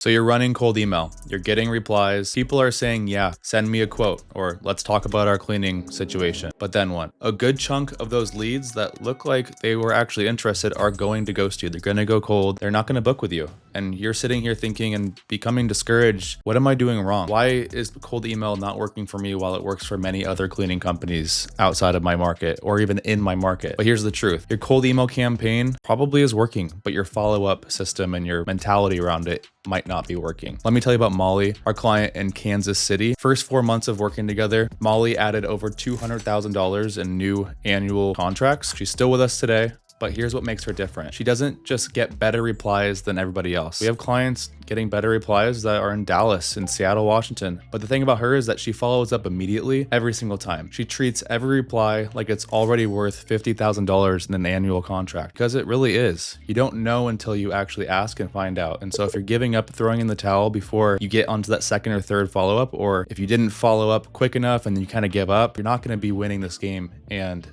So you're running cold email, you're getting replies, people are saying, yeah, send me a quote, or let's talk about our cleaning situation. But then what? A good chunk of those leads that look like they were actually interested are going to ghost you. They're going to go cold. They're not going to book with you. And you're sitting here thinking and becoming discouraged. What am I doing wrong? Why is cold email not working for me while it works for many other cleaning companies outside of my market or even in my market? But here's the truth. Your cold email campaign probably is working, but your follow-up system and your mentality around it might not be working. Let me tell you about Molly, our client in Kansas City. First 4 months of working together, Molly added over $200,000 in new annual contracts. She's still with us today. But here's what makes her different. She doesn't just get better replies than everybody else. We have clients getting better replies that are in Dallas and Seattle, Washington. But the thing about her is that she follows up immediately every single time. She treats every reply like it's already worth $50,000 in an annual contract, because it really is. You don't know until you actually ask and find out. And so if you're giving up, throwing in the towel before you get onto that second or third follow-up, or if you didn't follow up quick enough and you kind of give up, you're not going to be winning this game and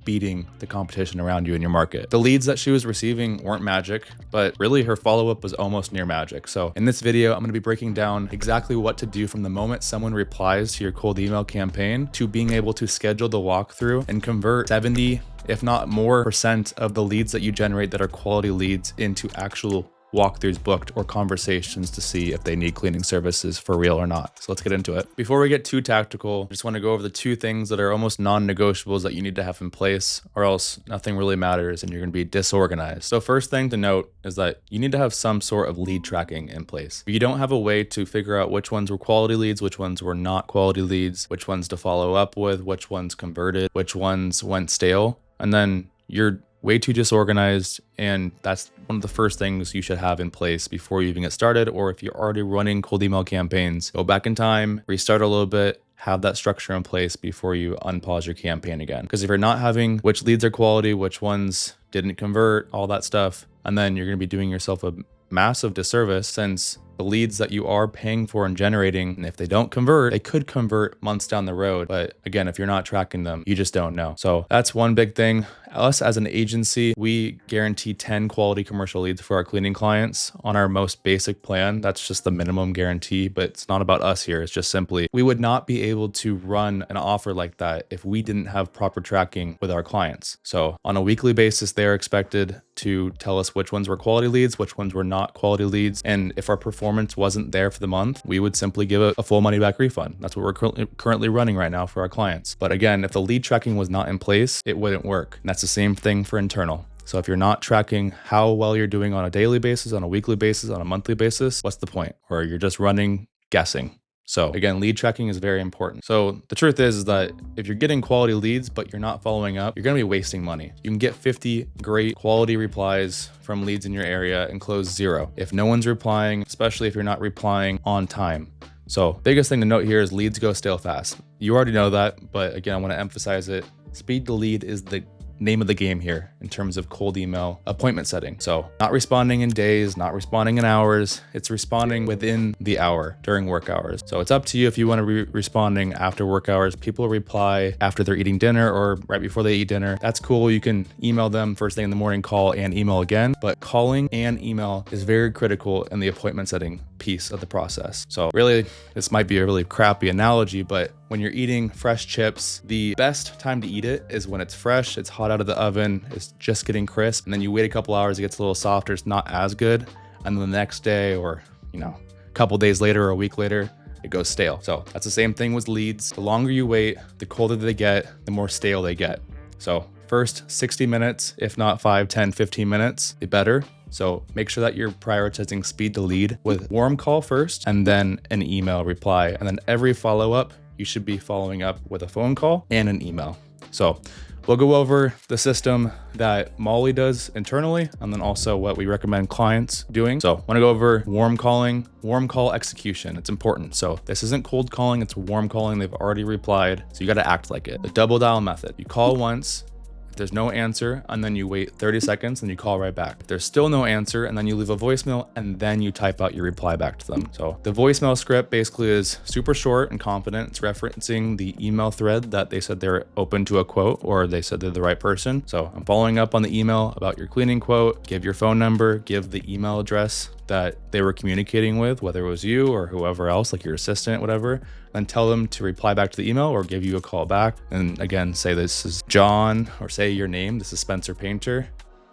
beating the competition around you in your market. The leads that she was receiving weren't magic, but really her follow-up was almost near magic. So in this video, I'm going to be breaking down exactly what to do from the moment someone replies to your cold email campaign to being able to schedule the walkthrough and convert 70, if not more % of the leads that you generate that are quality leads into actual walkthroughs booked or conversations to see if they need cleaning services for real or not. So let's get into it. Before we get too tactical, I just want to go over the 2 things that are almost non-negotiables that you need to have in place, or else nothing really matters and you're going to be disorganized. So first thing to note is that you need to have some sort of lead tracking in place. If you don't have a way to figure out which ones were quality leads, which ones were not quality leads, which ones to follow up with, which ones converted, which ones went stale, and then you're way too disorganized, and that's one of the first things you should have in place before you even get started. Or if you're already running cold email campaigns, go back in time, restart a little bit, have that structure in place before you unpause your campaign again. Because if you're not having which leads are quality, which ones didn't convert, all that stuff, and then you're going to be doing yourself a massive disservice, since the leads that you are paying for and generating, and if they don't convert, they could convert months down the road. But again, if you're not tracking them, you just don't know. So that's one big thing. Us as an agency, we guarantee 10 quality commercial leads for our cleaning clients on our most basic plan. That's just the minimum guarantee, but it's not about us here. It's just simply, we would not be able to run an offer like that if we didn't have proper tracking with our clients. So on a weekly basis, they're expected to tell us which ones were quality leads, which ones were not quality leads. And if our performance wasn't there for the month, we would simply give a full money back refund. That's what we're currently running right now for our clients. But again, if the lead tracking was not in place, it wouldn't work. And that's the same thing for internal. So if you're not tracking how well you're doing on a daily basis, on a weekly basis, on a monthly basis, what's the point? Or you're just running guessing. So again, lead tracking is very important. So the truth is that if you're getting quality leads, but you're not following up, you're going to be wasting money. You can get 50 great quality replies from leads in your area and close 0 if no one's replying, especially if you're not replying on time. So biggest thing to note here is leads go stale fast. You already know that, but again, I want to emphasize it. Speed to lead is the name of the game here in terms of cold email appointment setting. So not responding in days, not responding in hours, it's responding within the hour during work hours. So it's up to you if you want to be responding after work hours. People reply after they're eating dinner or right before they eat dinner. That's cool. You can email them first thing in the morning, call and email again, but calling and email is very critical in the appointment setting piece of the process. So really, this might be a really crappy analogy, but when you're eating fresh chips, the best time to eat it is when it's fresh, it's hot out of the oven, it's just getting crisp, and then you wait a couple hours, it gets a little softer, it's not as good, and then the next day or, a couple days later or a week later, it goes stale. So that's the same thing with leads. The longer you wait, the colder they get, the more stale they get. So first 60 minutes, if not 5, 10, 15 minutes, the better. So make sure that you're prioritizing speed to lead with warm call first, and then an email reply. And then every follow-up, you should be following up with a phone call and an email. So we'll go over the system that Molly does internally, and then also what we recommend clients doing. So I want to go over warm calling, warm call execution. It's important. So this isn't cold calling, it's warm calling. They've already replied. So you got to act like it. The double dial method. You call once, if there's no answer, and then you wait 30 seconds and you call right back. If there's still no answer, and then you leave a voicemail and then you type out your reply back to them. So the voicemail script basically is super short and confident. It's referencing the email thread that they said they're open to a quote, or they said they're the right person. So I'm following up on the email about your cleaning quote, give your phone number, give the email address that they were communicating with, whether it was you or whoever else, like your assistant, whatever, then tell them to reply back to the email or give you a call back. And again, say this is John, or say your name. This is Spencer Painter.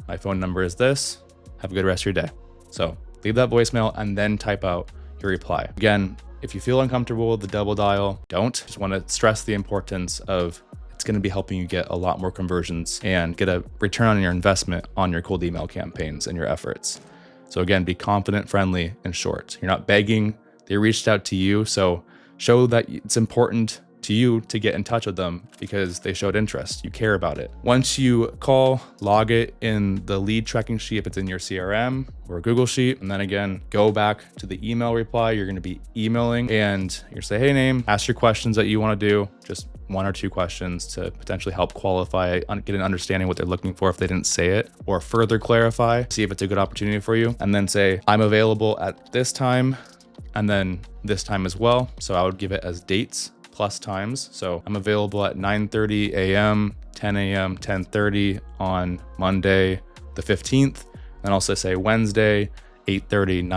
My phone number is this. Have a good rest of your day. So leave that voicemail and then type out your reply. Again, if you feel uncomfortable with the double dial, don't. Just want to stress the importance of it's going to be helping you get a lot more conversions and get a return on your investment on your cold email campaigns and your efforts. So again, be confident, friendly, and short. You're not begging. They reached out to you. So show that it's important to you to get in touch with them because they showed interest. You care about it. Once you call, log it in the lead tracking sheet if it's in your CRM or a Google Sheet. And then again, go back to the email reply you're going to be emailing and you say, hey, name, ask your questions that you want to do. Just 1 or 2 questions to potentially help qualify, get an understanding what they're looking for if they didn't say it, or further clarify, see if it's a good opportunity for you. And then say, I'm available at this time and then this time as well. So I would give it as dates plus times. So I'm available at 9:30 a.m., 10 a.m., 10:30 on Monday, the 15th. And also say Wednesday, 8:30,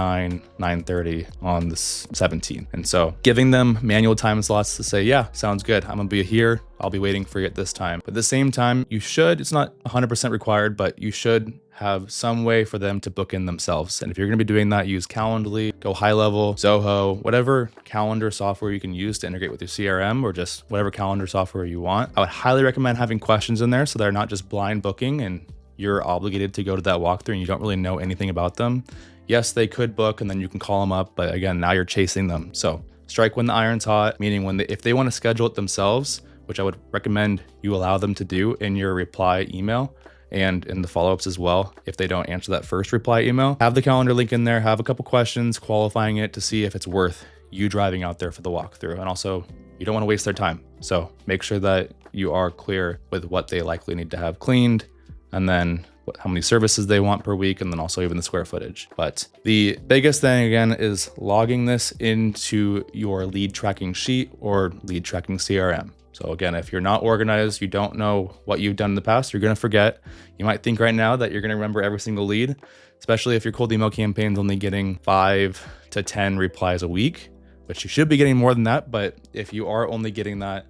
9:30 on the 17th. And so giving them manual time slots to say, yeah, sounds good. I'm gonna be here. I'll be waiting for you at this time. But at the same time, you should, it's not 100% required, but you should have some way for them to book in themselves. And if you're gonna be doing that, use Calendly, go high level, Zoho, whatever calendar software you can use to integrate with your CRM or just whatever calendar software you want. I would highly recommend having questions in there so they're not just blind booking and you're obligated to go to that walkthrough and you don't really know anything about them. Yes, they could book and then you can call them up, but again, now you're chasing them. So strike when the iron's hot, meaning if they want to schedule it themselves, which I would recommend you allow them to do in your reply email and in the follow-ups as well. If they don't answer that first reply email, have the calendar link in there, have a couple questions, qualifying it to see if it's worth you driving out there for the walkthrough. And also you don't want to waste their time. So make sure that you are clear with what they likely need to have cleaned and then how many services they want per week, and then also even the square footage. But the biggest thing again is logging this into your lead tracking sheet or lead tracking CRM. So again, if you're not organized, you don't know what you've done in the past, you're gonna forget. You might think right now that you're gonna remember every single lead, especially if your cold email campaign's only getting 5 to 10 replies a week, which you should be getting more than that. But if you are only getting that,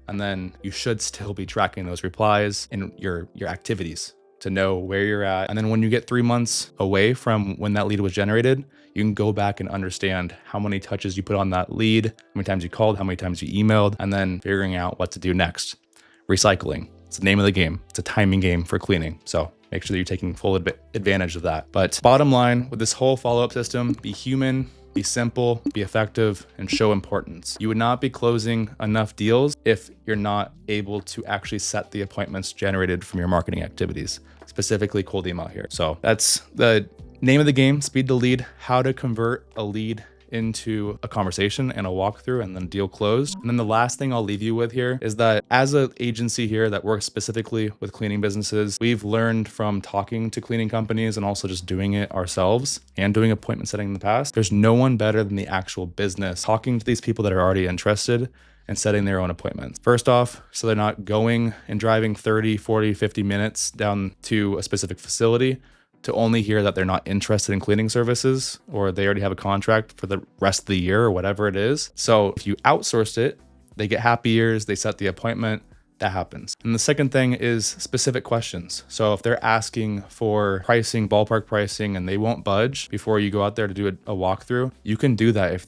and then you should still be tracking those replies in your activities to know where you're at. And then when you get 3 months away from when that lead was generated, you can go back and understand how many touches you put on that lead, how many times you called, how many times you emailed, and then figuring out what to do next. Recycling, it's the name of the game. It's a timing game for cleaning. So make sure that you're taking full advantage of that. But bottom line with this whole follow-up system, be human, be simple, be effective, and show importance. You would not be closing enough deals if you're not able to actually set the appointments generated from your marketing activities, specifically cold email here. So that's the name of the game, speed to lead, how to convert a lead into a conversation and a walkthrough and then deal closed. And then the last thing I'll leave you with here is that as an agency here that works specifically with cleaning businesses, we've learned from talking to cleaning companies and also just doing it ourselves and doing appointment setting in the past. There's no one better than the actual business talking to these people that are already interested and setting their own appointments. First off, so they're not going and driving 30, 40, 50 minutes down to a specific facility to only hear that they're not interested in cleaning services or they already have a contract for the rest of the year or whatever it is. So if you outsourced it, they get happy ears, they set the appointment, that happens. And the second thing is specific questions. So if they're asking for pricing, ballpark pricing, and they won't budge before you go out there to do a walkthrough, you can do that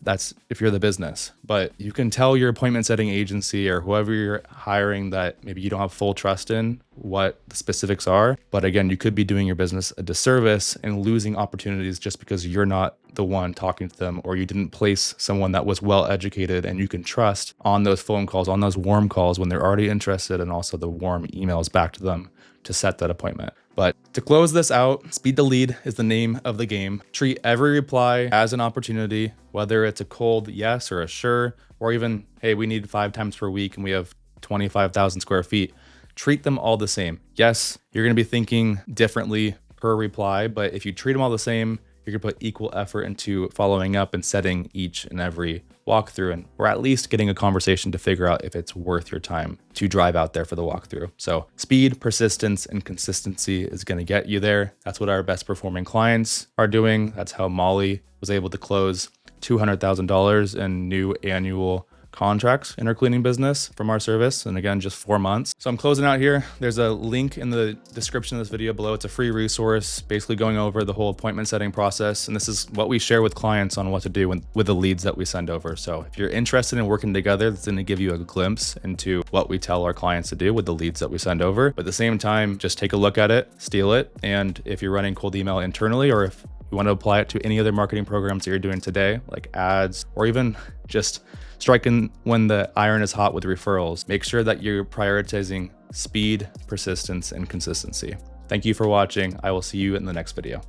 if you're the business. But you can tell your appointment setting agency or whoever you're hiring that maybe you don't have full trust in what the specifics are. But again, you could be doing your business a disservice and losing opportunities just because you're not the one talking to them, or you didn't place someone that was well educated and you can trust on those phone calls, on those warm calls when they're already interested, and also the warm emails back to them to set that appointment. But to close this out, speed to lead is the name of the game. Treat every reply as an opportunity, whether it's a cold yes or a sure, or even, hey, we need 5 times per week and we have 25,000 square feet. Treat them all the same. Yes, you're going to be thinking differently per reply, but if you treat them all the same, you're gonna put equal effort into following up and setting each and every walkthrough, and or at least getting a conversation to figure out if it's worth your time to drive out there for the walkthrough. So speed, persistence, and consistency is gonna get you there. That's what our best performing clients are doing. That's how Molly was able to close $200,000 in new annual contracts in our cleaning business from our service. And again, just 4 months. So I'm closing out here. There's a link in the description of this video below. It's a free resource, basically going over the whole appointment setting process. And this is what we share with clients on what to do with the leads that we send over. So if you're interested in working together, it's going to give you a glimpse into what we tell our clients to do with the leads that we send over. But at the same time, just take a look at it, steal it. And if you're running cold email internally, or if you want to apply it to any other marketing programs that you're doing today, like ads, or even just striking when the iron is hot with referrals, make sure that you're prioritizing speed, persistence, and consistency. Thank you for watching. I will see you in the next video.